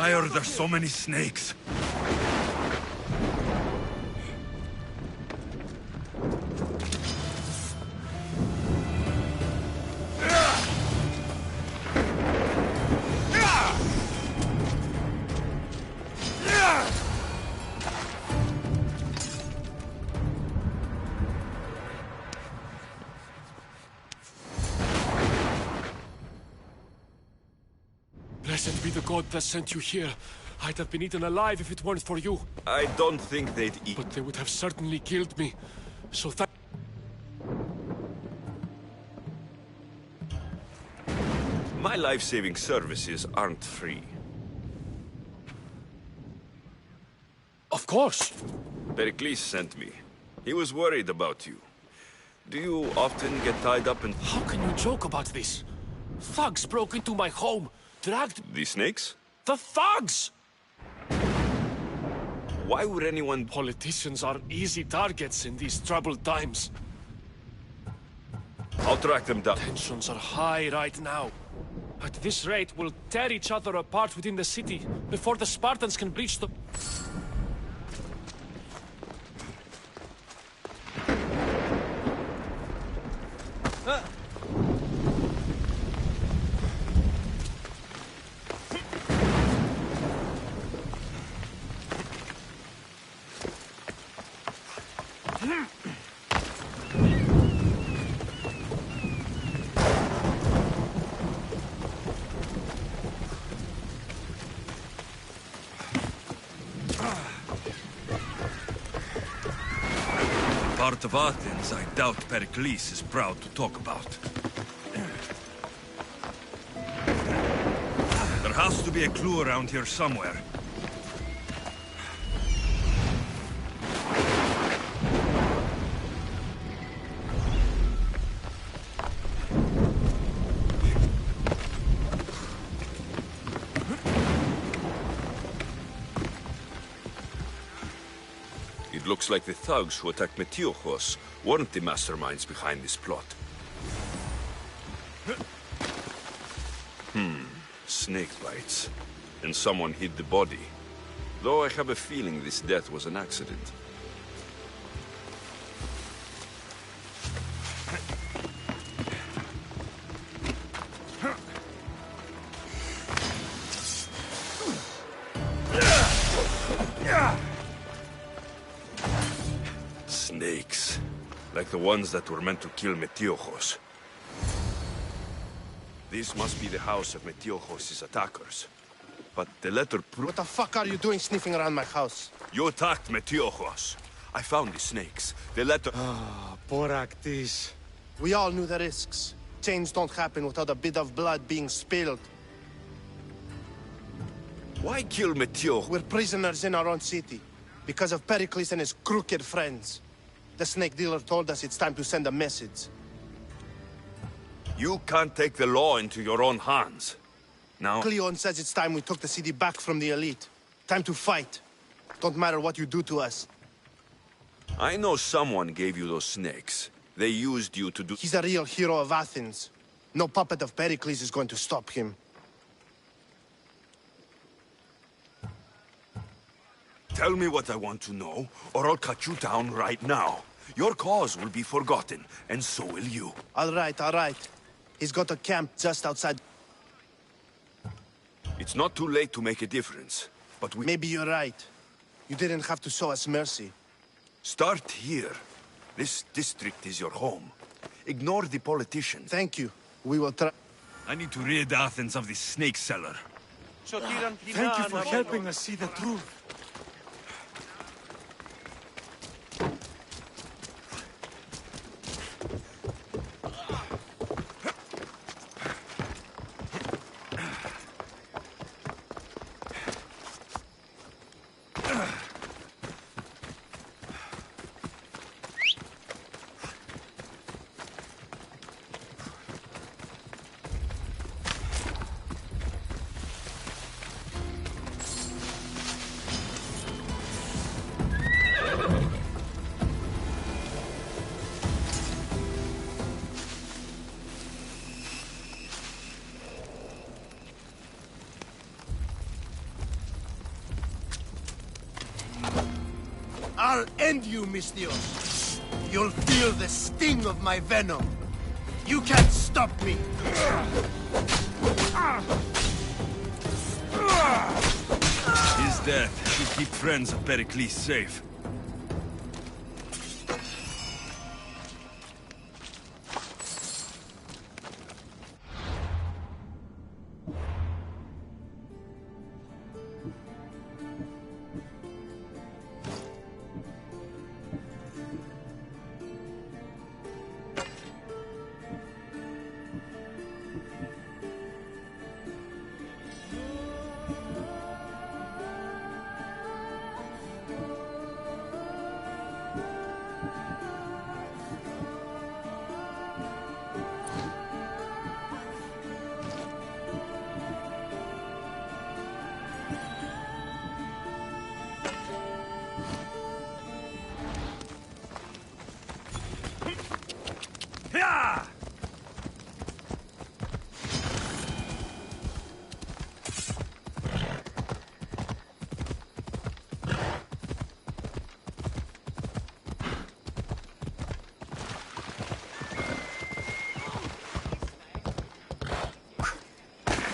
Why are there so many snakes? Blessed be the god that sent you here. I'd have been eaten alive if it weren't for you. I don't think they'd eat. But they would have certainly killed me. So My life-saving services aren't free. Of course. Pericles sent me. He was worried about you. Do you often get tied up in... How can you joke about this? Thugs broke into my home, dragged... The snakes? The thugs! Why would anyone... Politicians are easy targets in these troubled times. I'll track them down. Tensions are high right now. At this rate, we'll tear each other apart within the city before the Spartans can breach the... Part of Athens I doubt Pericles is proud to talk about. There has to be a clue around here somewhere. It looks like the thugs who attacked Metiochos weren't the masterminds behind this plot. Snake bites. And someone hid the body. Though I have a feeling this death was an accident. Snakes. Like the ones that were meant to kill Metiochos. This must be the house of Metiochos' attackers. But the letter What the fuck are you doing sniffing around my house? You attacked Metiochos. I found the snakes. The letter... Poraktis. We all knew the risks. Change don't happen without a bit of blood being spilled. Why kill Metiochos? We're prisoners in our own city. Because of Pericles and his crooked friends. The snake dealer told us it's time to send a message. You can't take the law into your own hands. Now... Cleon says it's time we took the city back from the elite. Time to fight. Don't matter what you do to us. I know someone gave you those snakes. They used you to do... He's a real hero of Athens. No puppet of Pericles is going to stop him. Tell me what I want to know, or I'll cut you down right now. Your cause will be forgotten, and so will you. All right, all right. He's got a camp just outside... It's not too late to make a difference, but we... Maybe you're right. You didn't have to show us mercy. Start here. This district is your home. Ignore the politicians. Thank you. We will try... I need to rid Athens of this snake seller. Thank you for helping us see the truth. I'll end you, Mistios. You'll feel the sting of my venom. You can't stop me. His death should keep friends of Pericles safe.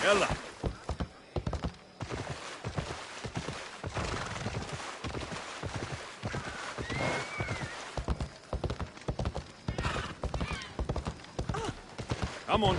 Ella. Come on.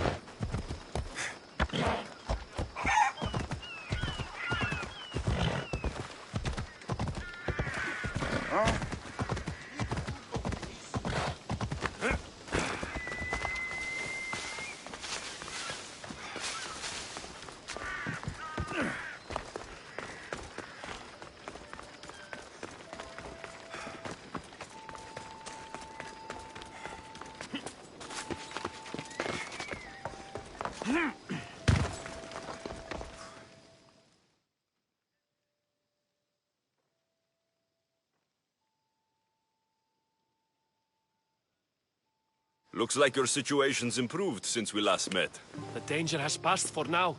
Looks like your situation's improved since we last met. The danger has passed for now.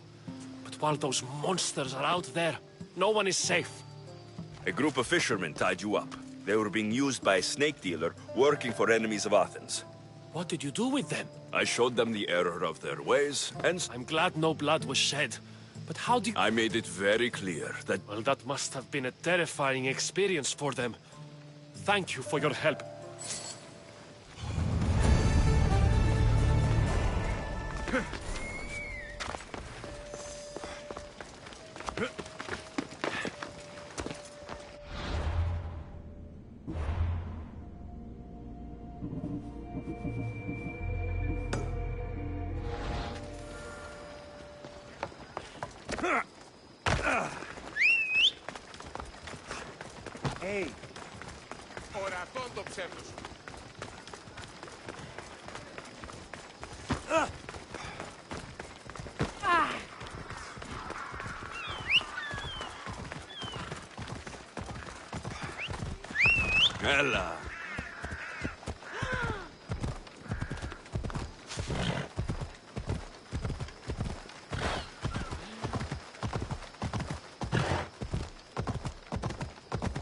But while those monsters are out there, no one is safe. A group of fishermen tied you up. They were being used by a snake dealer working for enemies of Athens. What did you do with them? I showed them the error of their ways, and I'm glad no blood was shed. But how did... I made it very clear that... Well, that must have been a terrifying experience for them. Thank you for your help. Hey. Ora αυτόν το ψεύδος. Ella.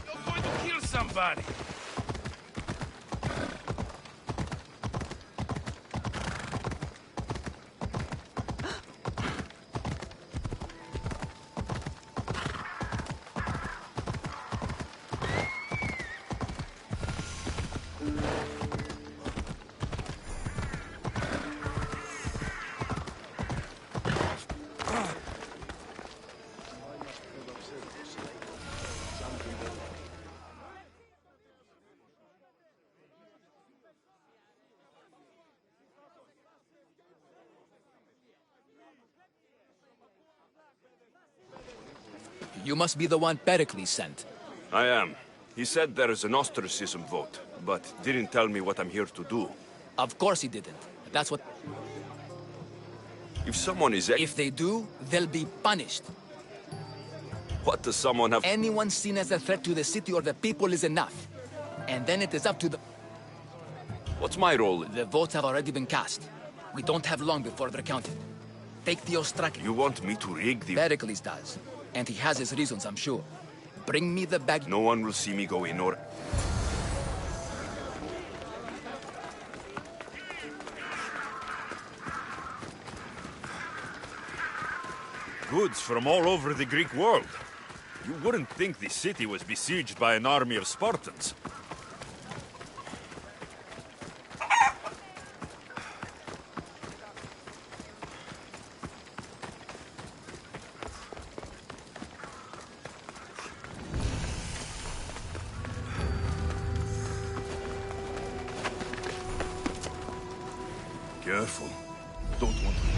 You're going to kill somebody. You must be the one Pericles sent. I am. He said there is an ostracism vote, but didn't tell me what I'm here to do. Of course he didn't. That's what... If someone is... If they do, they'll be punished. What does someone have... Anyone seen as a threat to the city or the people is enough. And then it is up to the... What's my role? The votes have already been cast. We don't have long before they're counted. Take the Ostraki. You want me to rig the... Pericles does. And he has his reasons, I'm sure. Bring me the bag... No one will see me go in or... goods from all over the Greek world. You wouldn't think the city was besieged by an army of Spartans. Careful. Don't want to...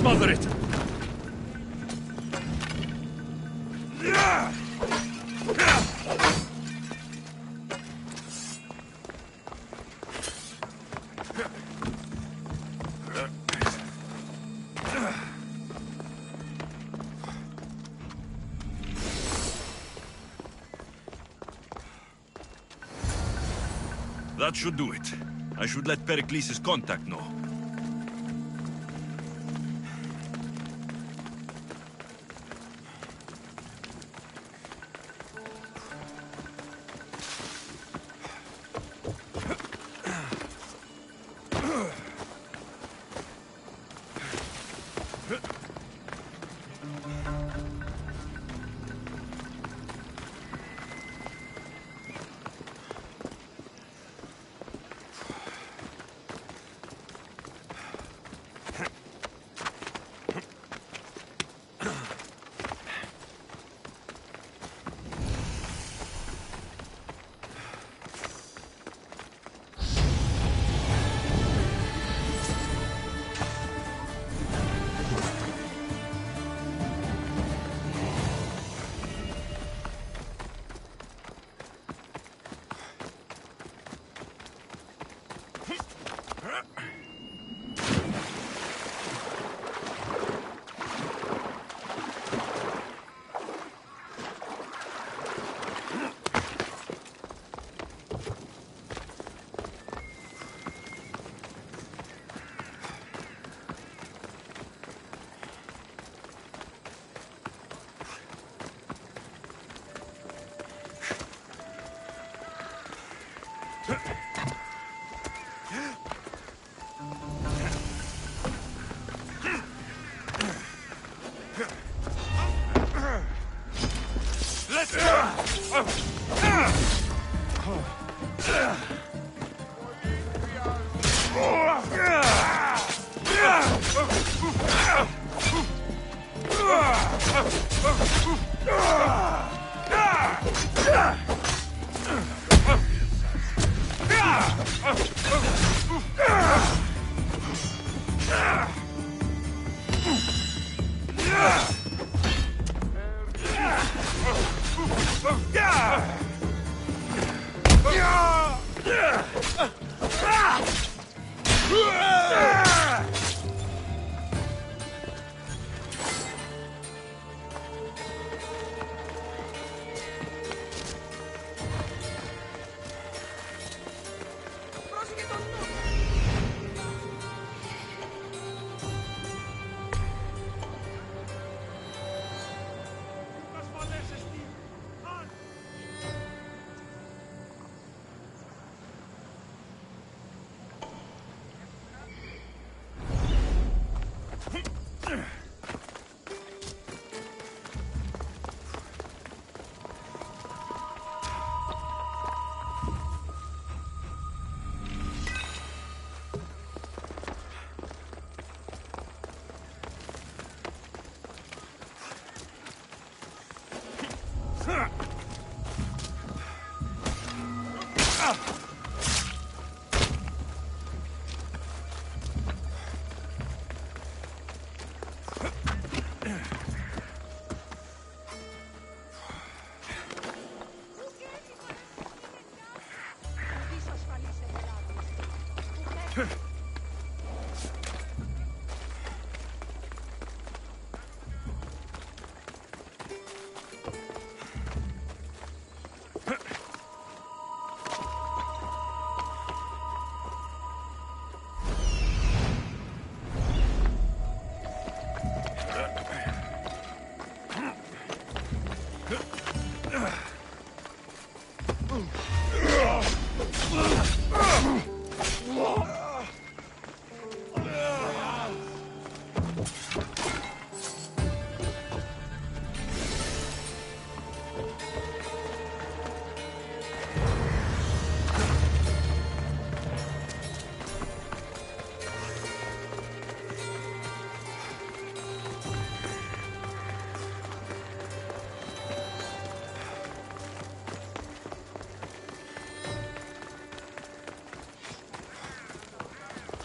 Smother it! That should do it. I should let Pericles' contact know.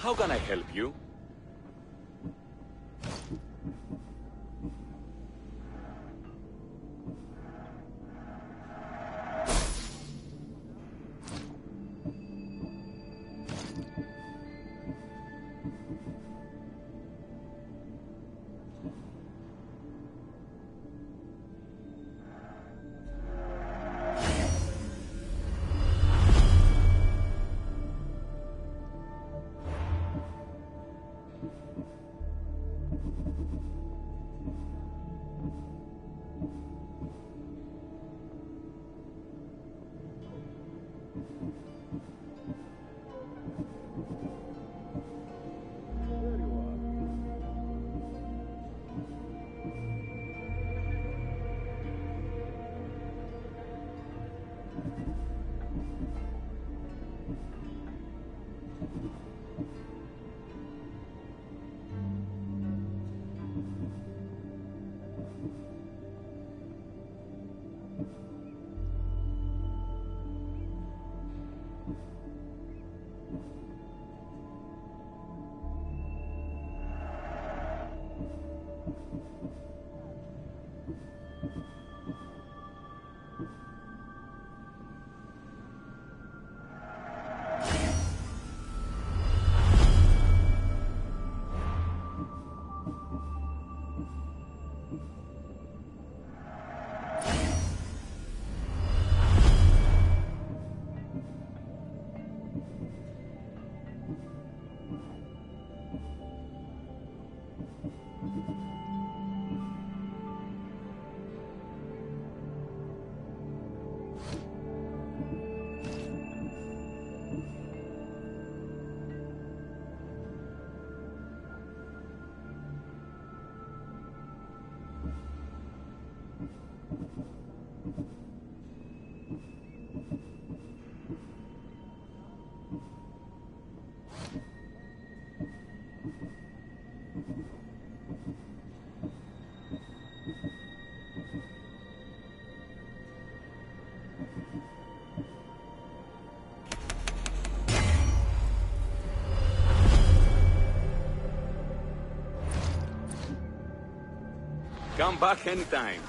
How can I help you? Come back anytime.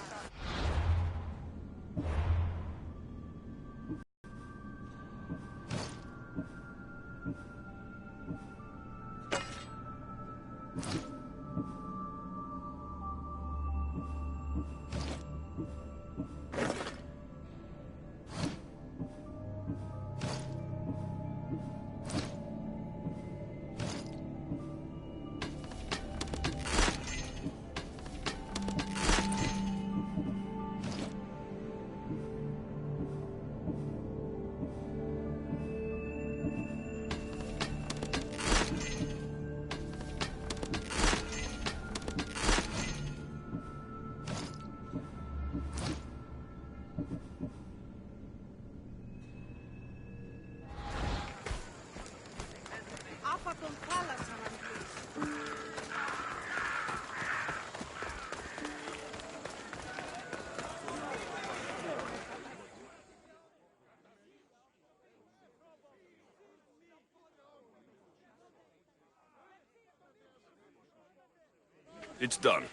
It's done.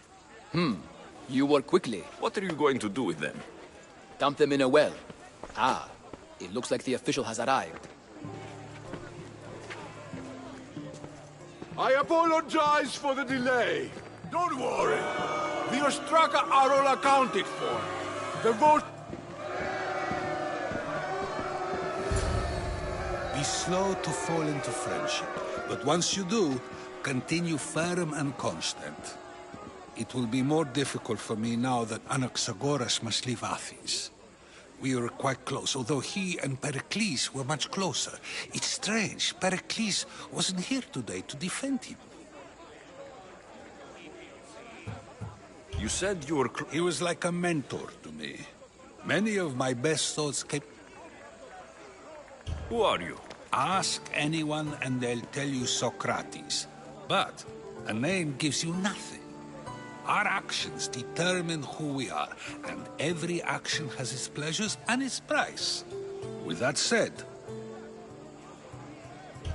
You work quickly. What are you going to do with them? Dump them in a well. Ah, it looks like the official has arrived. I apologize for the delay. Don't worry. The Ostraka are all accounted for. The vote... Be slow to fall into friendship, but once you do, continue firm and constant. It will be more difficult for me now that Anaxagoras must leave Athens. We were quite close, although he and Pericles were much closer. It's strange, Pericles wasn't here today to defend him. You said you were... He was like a mentor to me. Many of my best thoughts came... Who are you? Ask anyone and they'll tell you Socrates. But a name gives you nothing. Our actions determine who we are, and every action has its pleasures and its price. With that said...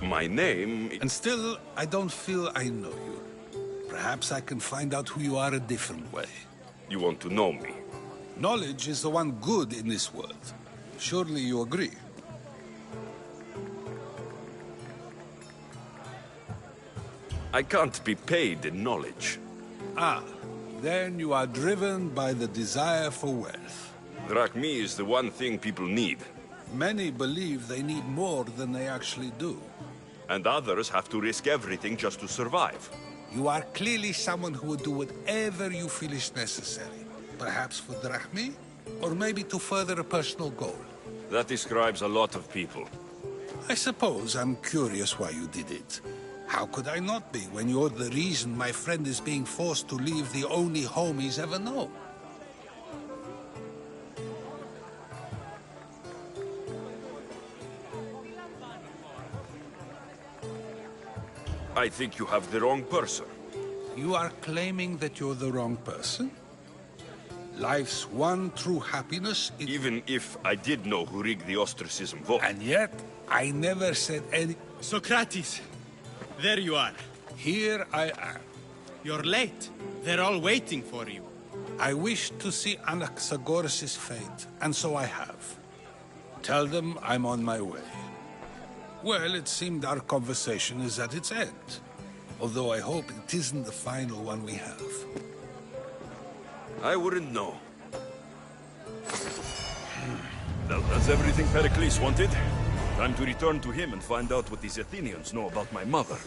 My name... And still, I don't feel I know you. Perhaps I can find out who you are a different way. You want to know me? Knowledge is the one good in this world. Surely you agree? I can't be paid in knowledge. Ah, then you are driven by the desire for wealth. Drachmi is the one thing people need. Many believe they need more than they actually do. And others have to risk everything just to survive. You are clearly someone who would do whatever you feel is necessary. Perhaps for drachmi, or maybe to further a personal goal. That describes a lot of people. I suppose I'm curious why you did it. How could I not be when you're the reason my friend is being forced to leave the only home he's ever known? I think you have the wrong person. You are claiming that you're the wrong person? Life's one true happiness is... Even if I did know who rigged the ostracism vote. And yet, I never said any... Socrates! There you are. Here I am. You're late. They're all waiting for you. I wish to see Anaxagoras' fate, and so I have. Tell them I'm on my way. Well, it seemed our conversation is at its end. Although I hope it isn't the final one we have. I wouldn't know. Well, that's everything Pericles wanted. Time to return to him and find out what these Athenians know about my mother.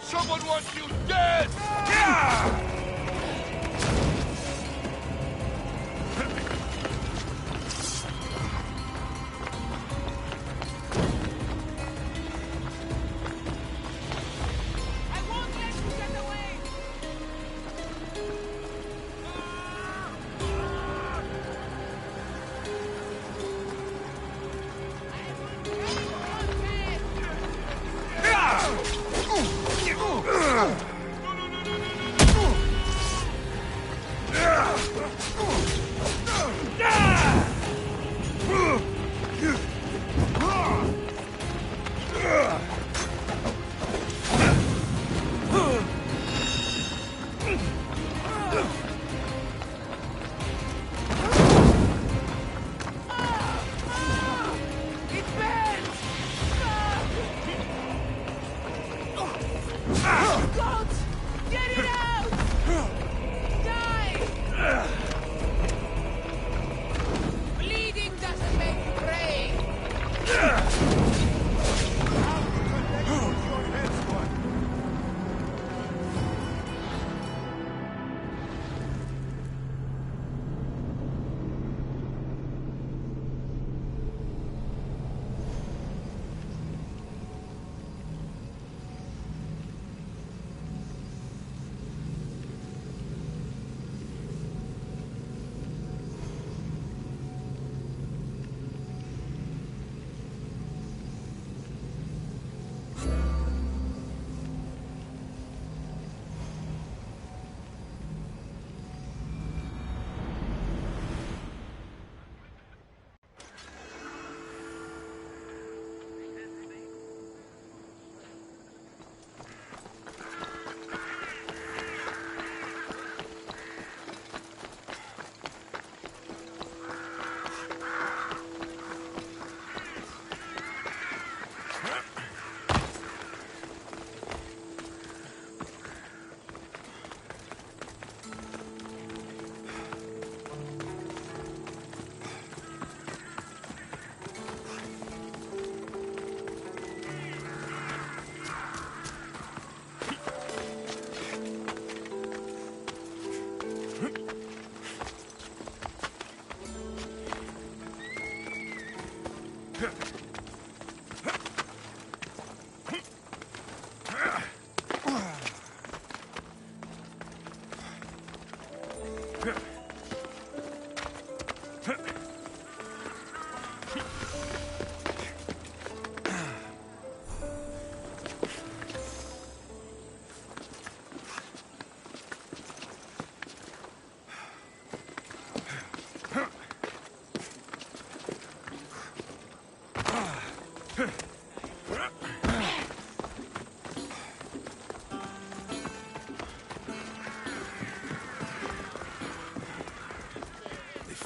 Someone wants you dead!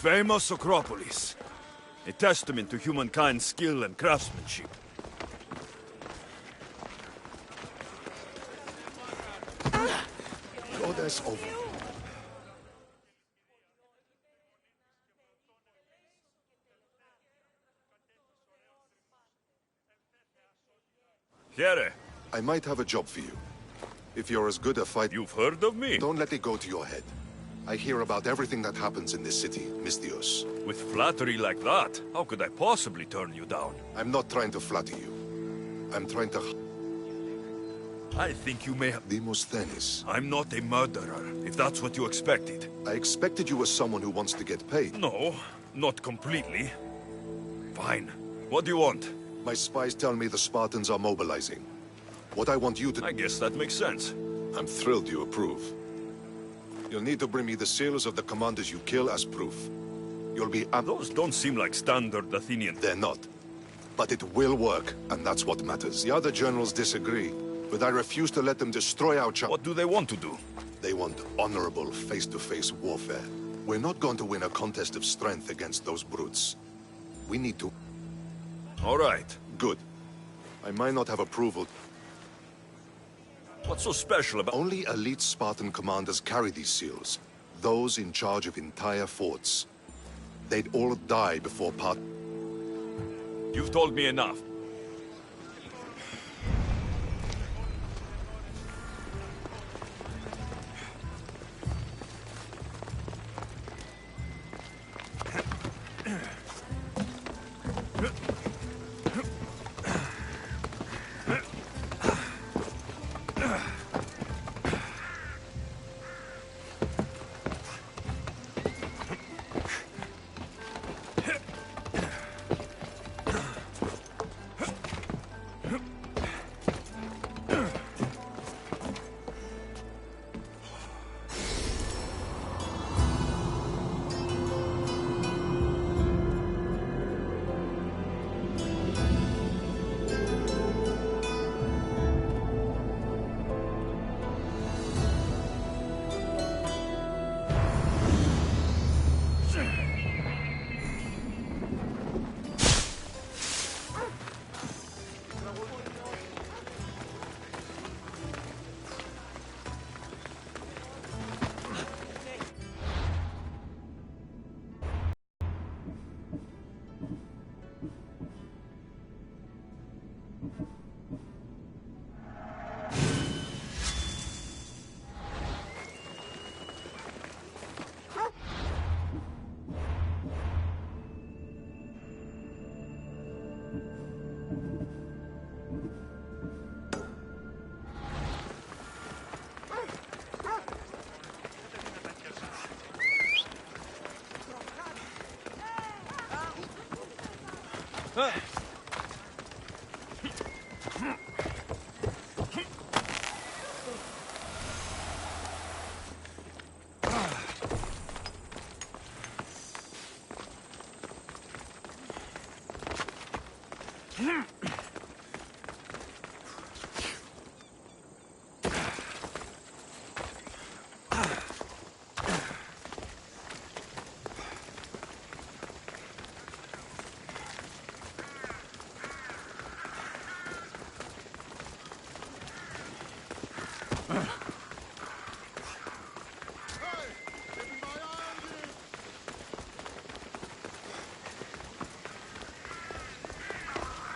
Famous Acropolis. A testament to humankind's skill and craftsmanship. Goddess of... Here, I might have a job for you. If you're as good a fighter... you've heard of me? Don't let it go to your head. I hear about everything that happens in this city, Mystios. With flattery like that, how could I possibly turn you down? I'm not trying to flatter you. I'm trying to... I think you may have... Demosthenes. I'm not a murderer, if that's what you expected. I expected you as someone who wants to get paid. No, not completely. Fine. What do you want? My spies tell me the Spartans are mobilizing. What I want you to... I guess that makes sense. I'm thrilled you approve. You'll need to bring me the seals of the commanders you kill as proof. You'll be... Those don't seem like standard Athenian... They're not. But it will work, and that's what matters. The other generals disagree, but I refuse to let them destroy our child. What do they want to do? They want honorable face-to-face warfare. We're not going to win a contest of strength against those brutes. We need to... All right. Good. I might not have approval. What's so special about... Only elite Spartan commanders carry these seals. Those in charge of entire forts. They'd all die before part... You've told me enough.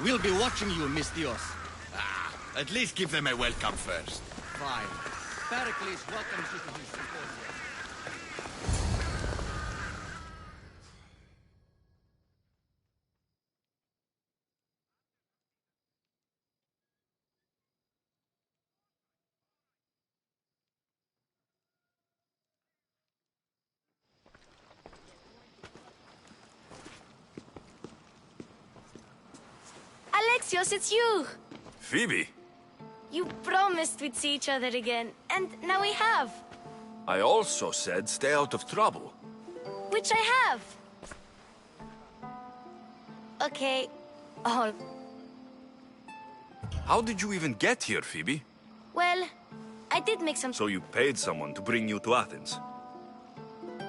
We'll be watching you, Miss Dios. At least give them a welcome first. Fine. Pericles welcomes you to his symposium. Alexios, it's you! Phoebe, You promised we'd see each other again, and now we have. I also said stay out of trouble. Which I have. Okay. Oh, How did you even get here, Phoebe? well, I did make some... So you paid someone to bring you to Athens?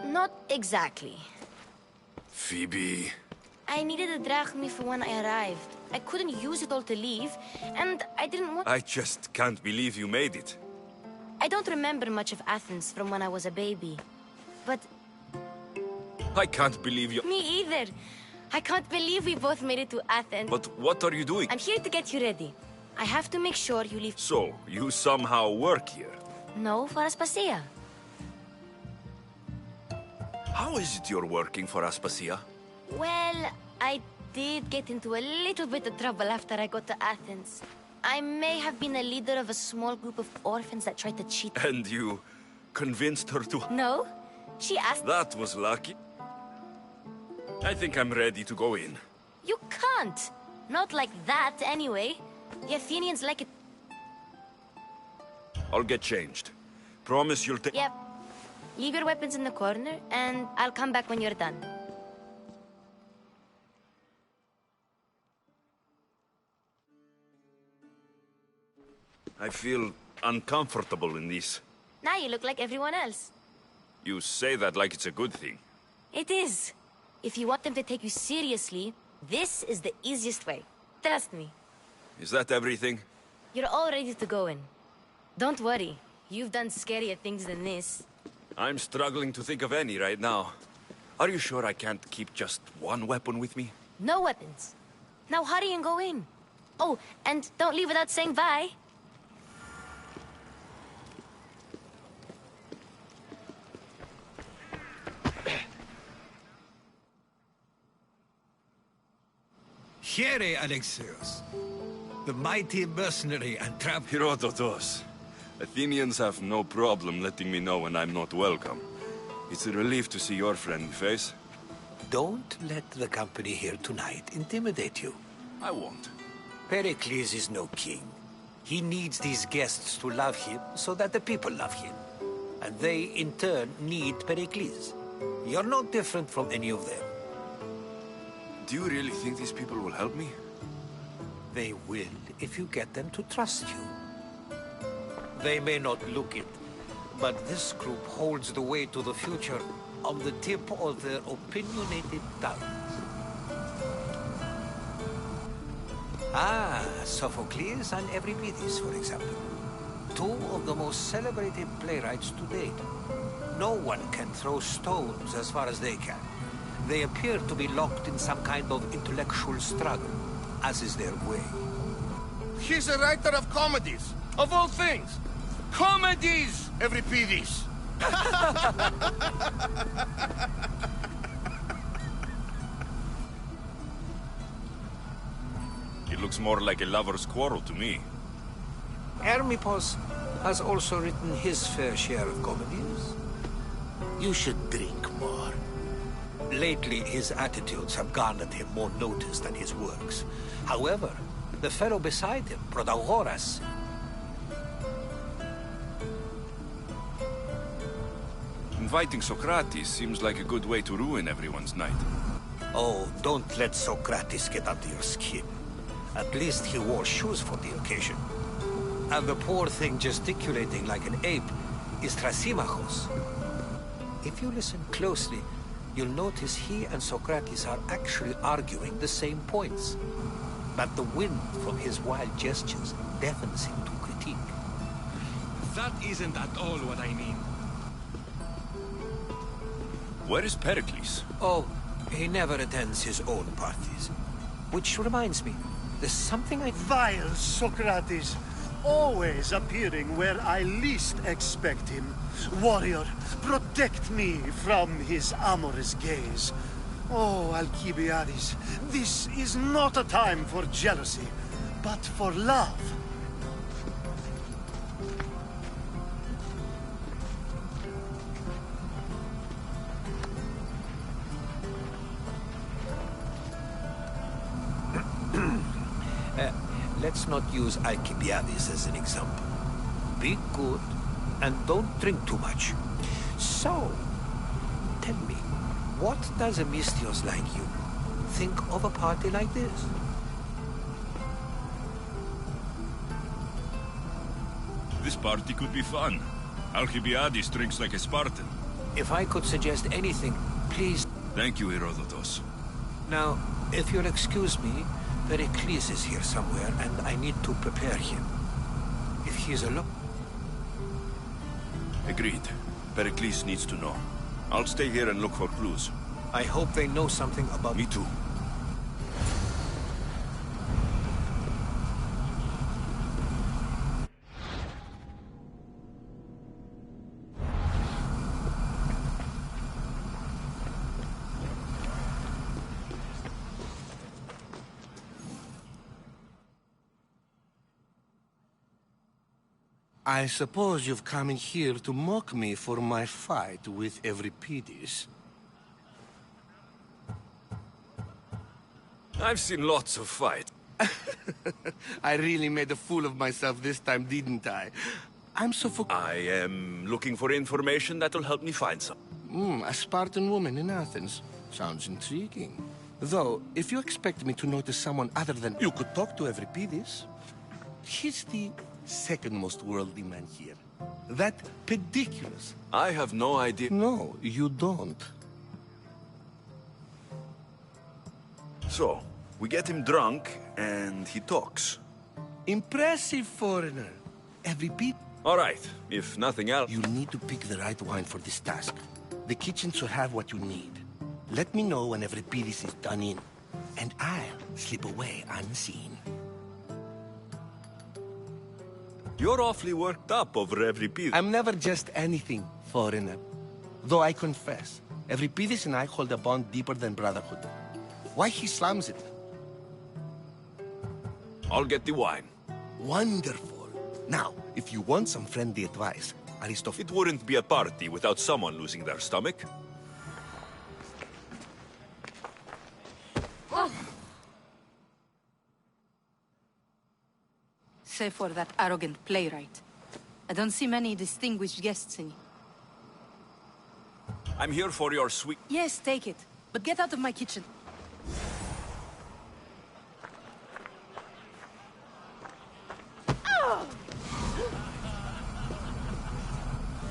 Not exactly. Phoebe... I needed a drachmi for when I arrived. I couldn't use it all to leave, and I didn't want... I just can't believe you made it. I don't remember much of Athens from when I was a baby. But I can't believe you... me either. I can't believe we both made it to Athens. But what are you doing? I'm here to get you ready. I have to make sure you leave... So, you somehow work here? No, for Aspasia. How is it you're working for Aspasia? Well, I did get into a little bit of trouble after I got to Athens. I may have been a leader of a small group of orphans that tried to cheat. And you convinced her to... No, she asked... That was lucky. I think I'm ready to go in. You can't. Not like that, anyway. The Athenians like it. I'll get changed. Promise you'll take... Yep. Leave your weapons in the corner, and I'll come back when you're done. I feel uncomfortable in this. Now you look like everyone else. You say that like it's a good thing. It is. If you want them to take you seriously, this is the easiest way. Trust me. Is that everything? You're all ready to go in. Don't worry. You've done scarier things than this. I'm struggling to think of any right now. Are you sure I can't keep just one weapon with me? No weapons. Now hurry and go in. Oh, and don't leave without saying bye. Here, Alexios, the mighty mercenary and trap... Herodotus. Athenians have no problem letting me know when I'm not welcome. It's a relief to see your friendly face. Don't let the company here tonight intimidate you. I won't. Pericles is no king. He needs these guests to love him so that the people love him. And they, in turn, need Pericles. You're no different from any of them. Do you really think these people will help me? They will if you get them to trust you. They may not look it, but this group holds the way to the future on the tip of their opinionated tongues. Ah, Sophocles and Euripides, for example. Two of the most celebrated playwrights to date. No one can throw stones as far as they can. They appear to be locked in some kind of intellectual struggle, as is their way. He's a writer of comedies, of all things. Comedies, Euripides. It looks more like a lover's quarrel to me. Hermippos has also written his fair share of comedies. You should drink more. Lately, his attitudes have garnered him more notice than his works. However, the fellow beside him, Protagoras, Inviting Socrates seems like a good way to ruin everyone's night. oh, don't let Socrates get under your skin. At least he wore shoes for the occasion. And the poor thing gesticulating like an ape is Thrasymachos. If you listen closely, you'll notice he and Socrates are actually arguing the same points. But the wind from his wild gestures deafens him to critique. That isn't at all what I mean. Where is Pericles? Oh, he never attends his own parties. Which reminds me, there's something I... Vile Socrates, always appearing where I least expect him. Warrior, protect me from his amorous gaze. Oh, Alcibiades, this is not a time for jealousy, but for love. Let's not use Alcibiades as an example. Be good, and don't drink too much. So, tell me, what does a Mystios like you think of a party like this? This party could be fun. Alcibiades drinks like a Spartan. If I could suggest anything, please... Thank you, Herodotus. Now, if you'll excuse me, Pericles is here somewhere, and I need to prepare him. If he's alone... Agreed. Pericles needs to know. I'll stay here and look for clues. I hope they know something about... Me too. I suppose you've come in here to mock me for my fight with Euripides. I've seen lots of fights. I really made a fool of myself this time, didn't I? I'm so I am looking for information that'll help me find some. A Spartan woman in Athens. Sounds intriguing. Though, if you expect me to notice someone other than... You could talk to Euripides. He's the second most worldly man here. That ridiculous. I have no idea. No, you don't. So, we get him drunk, and he talks. Impressive, foreigner. Euripides... All right, if nothing else... You need to pick the right wine for this task. The kitchen should have what you need. Let me know when Euripides is done in, and I'll slip away unseen. You're awfully worked up over Euripides. I'm never just anything, foreigner. Though I confess, Euripides and I hold a bond deeper than brotherhood. Why he slams it? I'll get the wine. Wonderful. Now, if you want some friendly advice, Aristophanes... It wouldn't be a party without someone losing their stomach. Save for that arrogant playwright. I don't see many distinguished guests in. I'm here for your sweet... Yes, take it. But get out of my kitchen.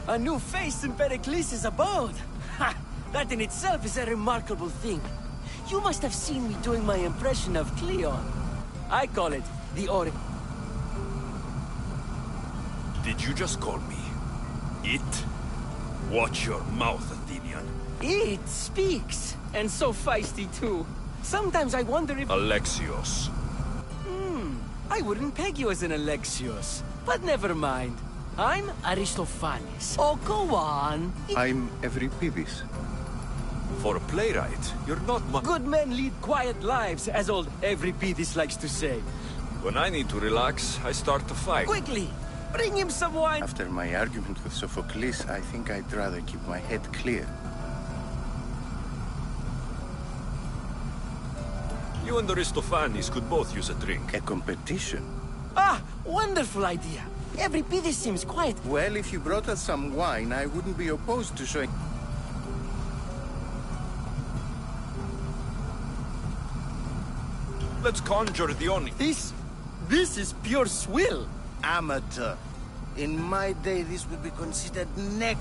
A new face in Pericles' abode! Ha! That in itself is a remarkable thing. You must have seen me doing my impression of Cleon. I call it the Oracle. Did you just call me it? Watch your mouth, Athenian. It speaks, and so feisty too. Sometimes I wonder if... Alexios. I wouldn't peg you as an Alexios. But never mind. I'm Aristophanes. Oh, go on. I'm Euripides. For a playwright, you're not much... Good men lead quiet lives, as old Euripides likes to say. When I need to relax, I start to fight. Quickly! Bring him some wine! After my argument with Sophocles, I think I'd rather keep my head clear. You and Aristophanes could both use a drink. A competition? Ah, wonderful idea. Every pity seems quiet. Well, if you brought us some wine, I wouldn't be opposed to showing... Let's conjure the Oni. This is pure swill. Amateur. In my day, this would be considered neck...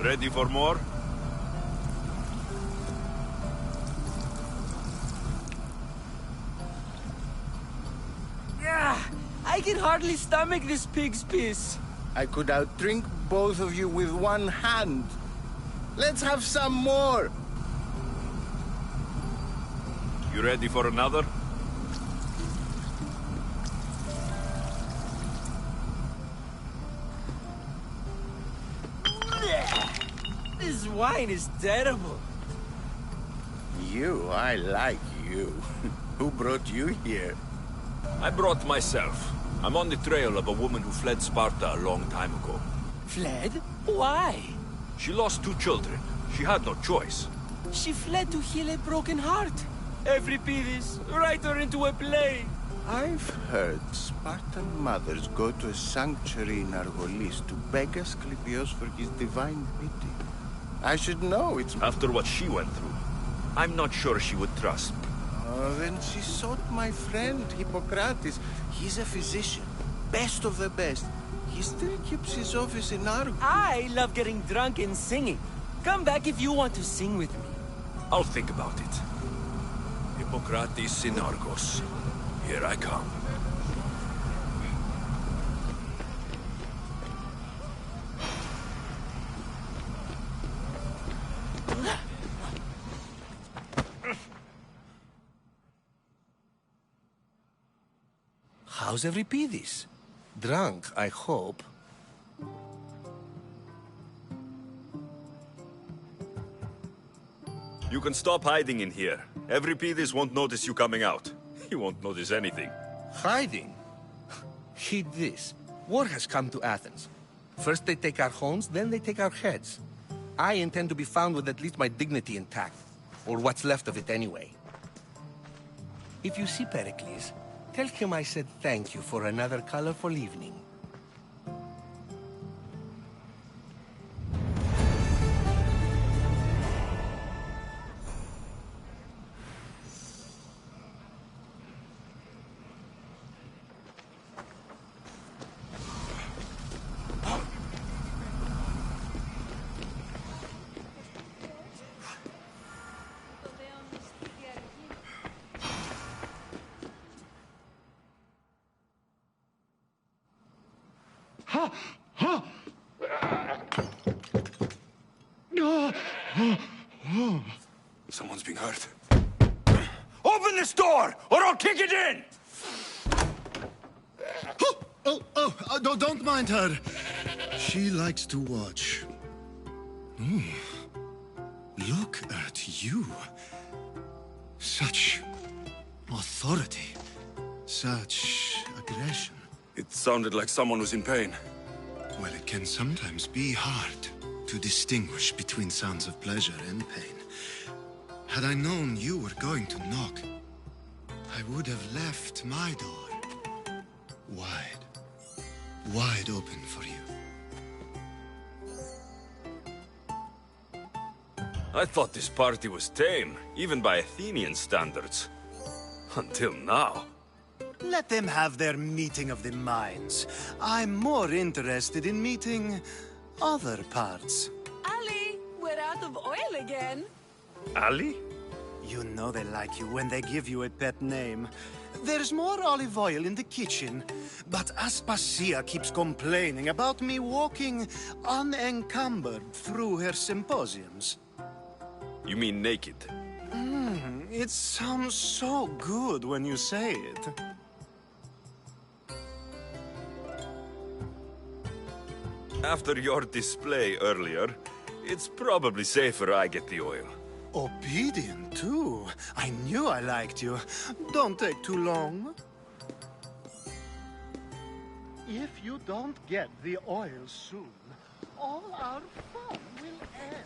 Ready for more? I can hardly stomach this pig's piss. I could outdrink both of you with one hand. Let's have some more. You ready for another? This wine is terrible. You, I like you. Who brought you here? I brought myself. I'm on the trail of a woman who fled Sparta a long time ago. Fled? Why? She lost 2 children. She had no choice. She fled to heal a broken heart. Euripides, write her into a play. I've heard Spartan mothers go to a sanctuary in Argolis to beg Asclepios for his divine pity. I should know it's... After what she went through, I'm not sure she would trust me. Oh, then she sought my friend, Hippocrates. He's a physician, best of the best. He still keeps his office in Argos. I love getting drunk and singing. Come back if you want to sing with me. I'll think about it. Hippocrates in Argos. Here I come. How's Euripides? Drunk, I hope. You can stop hiding in here. Euripides won't notice you coming out. He won't notice anything. Hiding? Heed this. War has come to Athens. First they take our homes, then they take our heads. I intend to be found with at least my dignity intact. Or what's left of it anyway. If you see Pericles, tell him I said thank you for another colorful evening. Someone's being hurt. Open this door, or I'll kick it in! Don't mind her. She likes to watch. Look at you. Such authority. Such aggression. It sounded like someone was in pain. Well, it can sometimes be hard to distinguish between sounds of pleasure and pain. Had I known you were going to knock, I would have left my door wide open for you. I thought this party was tame, even by Athenian standards. Until now. Let them have their meeting of the minds. I'm more interested in meeting other parts. Ali, we're out of oil again. Ali? You know they like you when they give you a pet name. There's more olive oil in the kitchen, but Aspasia keeps complaining about me walking unencumbered through her symposiums. You mean naked? It sounds so good when you say it. After your display earlier, it's probably safer I get the oil. Obedient, too. I knew I liked you. Don't take too long. If you don't get the oil soon, all our fun will end.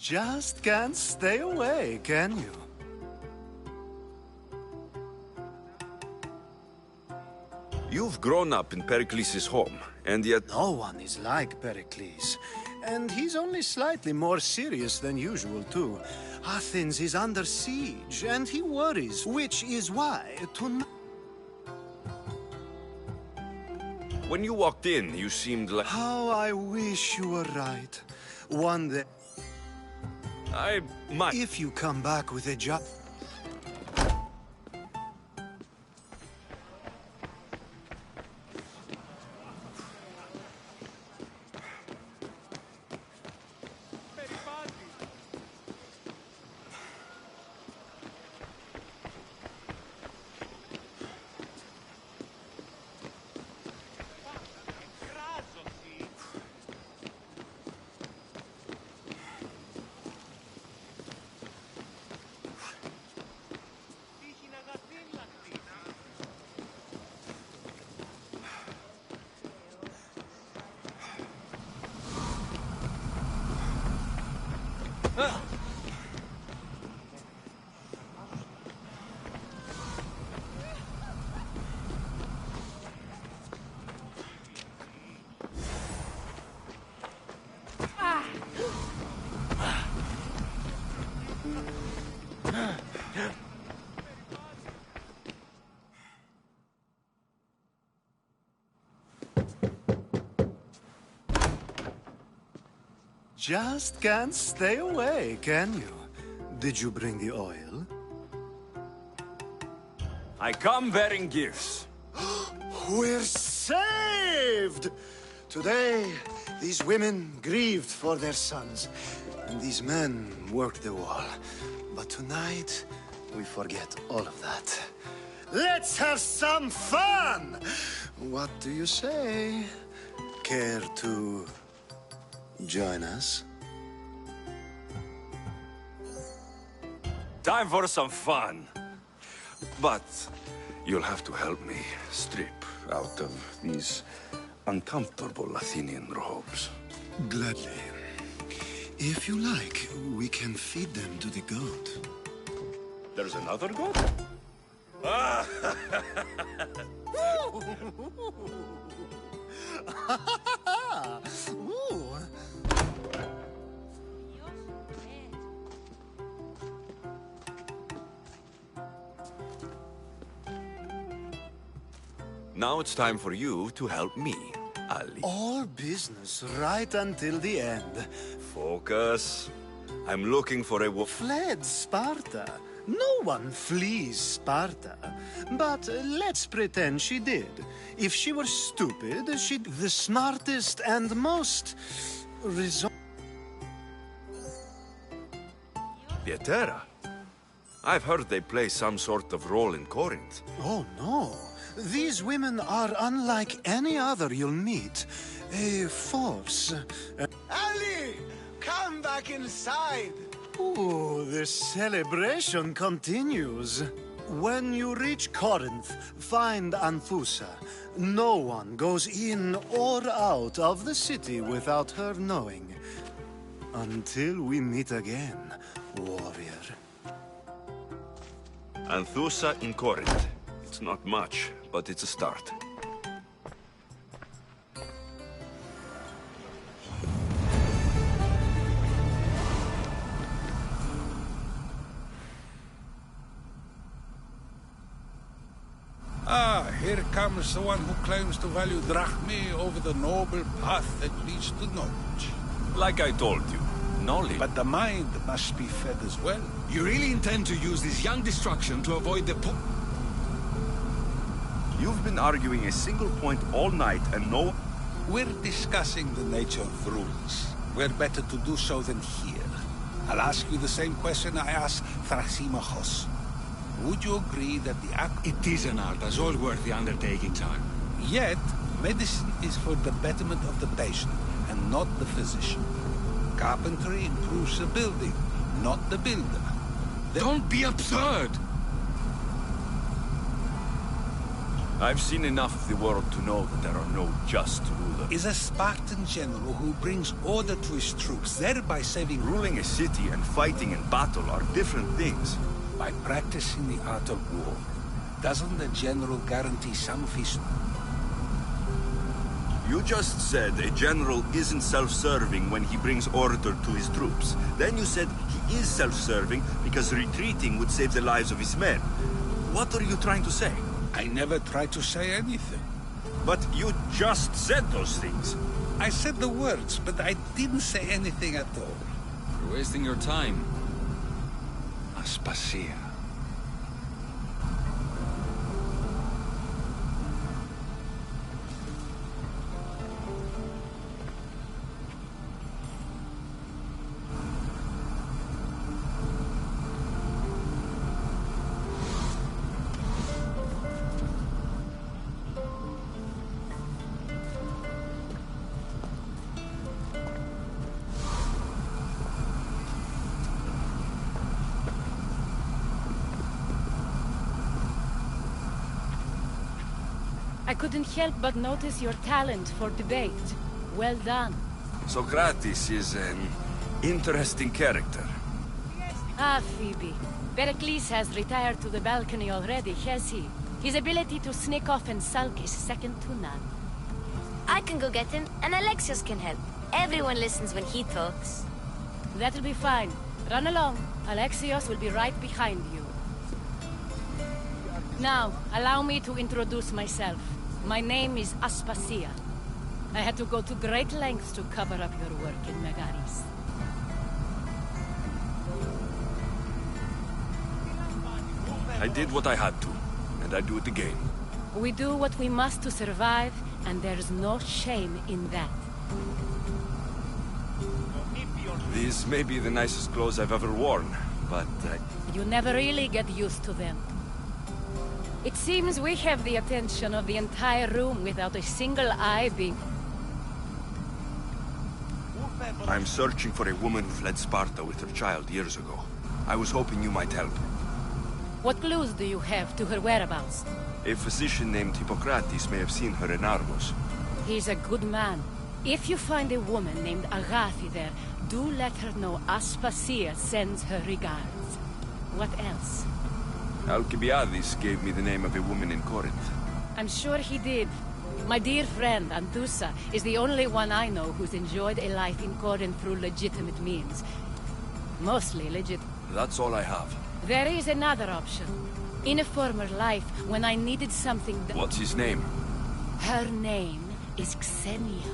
Just can't stay away, can you? You've grown up in Pericles' home, and yet... No one is like Pericles. And he's only slightly more serious than usual, too. Athens is under siege, and he worries, which is why tonight... When you walked in, you seemed like... How I wish you were right. One day... I might... If you come back with a job... Just can't stay away, can you? Did you bring the oil? I come bearing gifts. We're saved! Today, these women grieved for their sons, and these men worked the wall. But tonight, we forget all of that. Let's have some fun! What do you say? Care to join us? Time for some fun. But you'll have to help me strip out of these uncomfortable Athenian robes. Gladly. If you like, we can feed them to the goat. There's another goat? Ooh. Now it's time for you to help me, Ali. All business right until the end. Focus. I'm looking for a wolf. Fled Sparta. No one flees Sparta. But let's pretend she did. If she were stupid, she'd the smartest and most Pietera. I've heard they play some sort of role in Corinth. Oh, no. These women are unlike any other you'll meet. A force. Ali! Come back inside! Ooh, the celebration continues. When you reach Corinth, find Anthusa. No one goes in or out of the city without her knowing. Until we meet again, warrior. Anthusa in Corinth. It's not much, but it's a start. Ah, here comes the one who claims to value drachmae over the noble path that leads to knowledge. Like I told you, knowledge. But the mind must be fed as well. You really intend to use this young destruction to avoid the You've been arguing a single point all night and no... We're discussing the nature of rules. We're better to do so than here. I'll ask you the same question I asked Thrasymachos. Would you agree that the act... It is an art, as all worthy undertakings are. Yet, medicine is for the betterment of the patient, and not the physician. Carpentry improves the building, not the builder. Don't be absurd! I've seen enough of the world to know that there are no just rulers. Is a Spartan general who brings order to his troops, thereby saving... Ruling a city and fighting in battle are different things. By practicing the art of war, doesn't the general guarantee some of his... You just said a general isn't self-serving when he brings order to his troops. Then you said he is self-serving because retreating would save the lives of his men. What are you trying to say? I never tried to say anything. But you just said those things. I said the words, but I didn't say anything at all. You're wasting your time. Aspasia. I couldn't help but notice your talent for debate. Well done. Socrates is an interesting character. Ah, Phoebe. Pericles has retired to the balcony already, has he? His ability to sneak off and sulk is second to none. I can go get him, and Alexios can help. Everyone listens when he talks. That'll be fine. Run along. Alexios will be right behind you. Now, allow me to introduce myself. My name is Aspasia. I had to go to great lengths to cover up your work in Megaris. I did what I had to, and I do it again. We do what we must to survive, and there's no shame in that. These may be the nicest clothes I've ever worn, but You never really get used to them. It seems we have the attention of the entire room without a single eye being... I'm searching for a woman who fled Sparta with her child years ago. I was hoping you might help. What clues do you have to her whereabouts? A physician named Hippocrates may have seen her in Argos. He's a good man. If you find a woman named Agathi there, do let her know Aspasia sends her regards. What else? Alcibiades gave me the name of a woman in Corinth. I'm sure he did. My dear friend, Anthusa, is the only one I know who's enjoyed a life in Corinth through legitimate means. Mostly legit. That's all I have. There is another option. In a former life, when I needed something What's his name? Her name is Xenia.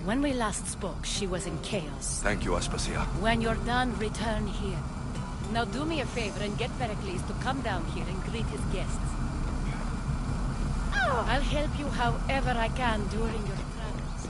When we last spoke, she was in chaos. Thank you, Aspasia. When you're done, return here. Now do me a favor and get Pericles to come down here and greet his guests. I'll help you however I can during your travels.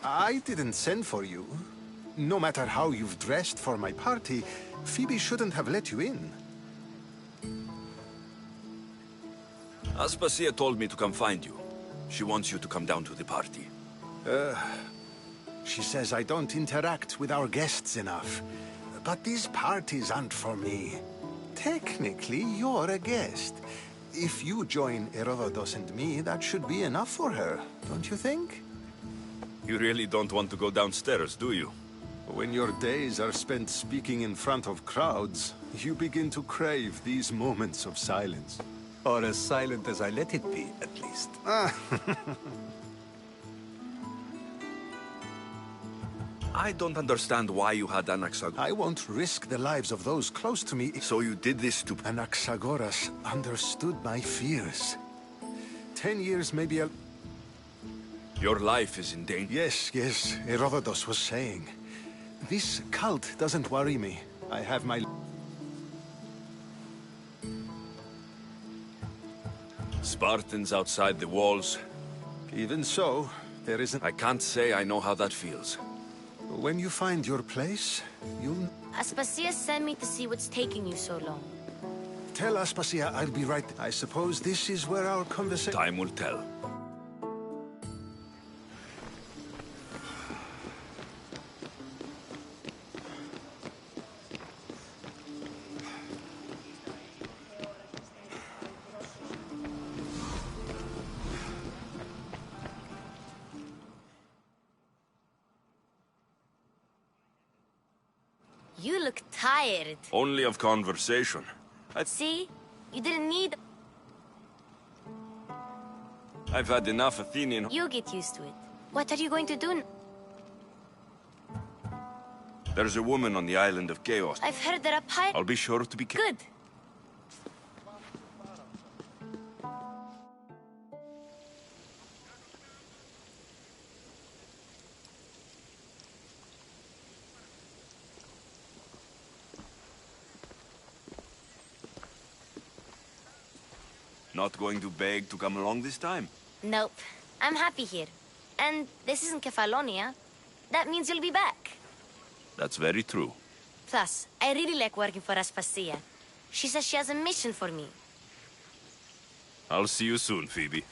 I didn't send for you. No matter how you've dressed for my party, Phoebe shouldn't have let you in. Aspasia told me to come find you. She wants you to come down to the party. She says I don't interact with our guests enough. But these parties aren't for me. Technically, you're a guest. If you join Herodotus and me, that should be enough for her, don't you think? You really don't want to go downstairs, do you? When your days are spent speaking in front of crowds, you begin to crave these moments of silence. Or as silent as I let it be, at least. I don't understand why you had Anaxagoras. I won't risk the lives of those close to me. So you did this to... Anaxagoras understood my fears. 10 years, maybe a... Your life is in danger. Yes, Herodotus was saying. This cult doesn't worry me. I have my... Spartans outside the walls. Even so, there isn't... I can't say I know how that feels. When you find your place, you'll... Aspasia sent me to see what's taking you so long. Tell Aspasia I'll be right. I suppose this is where our conversation... Time will tell. You look tired. Only of conversation. See? You didn't need... I've had enough Athenian... You'll get used to it. What are you going to do? There's a woman on the island of Chaos. I've heard there are pirates... I'll be sure to be... Good. Not going to beg to come along this time? Nope. I'm happy here. And this isn't Kefalonia. That means you'll be back. That's very true. Plus, I really like working for Aspasia. She says she has a mission for me. I'll see you soon, Phoebe.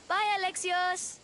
Bye, Alexios!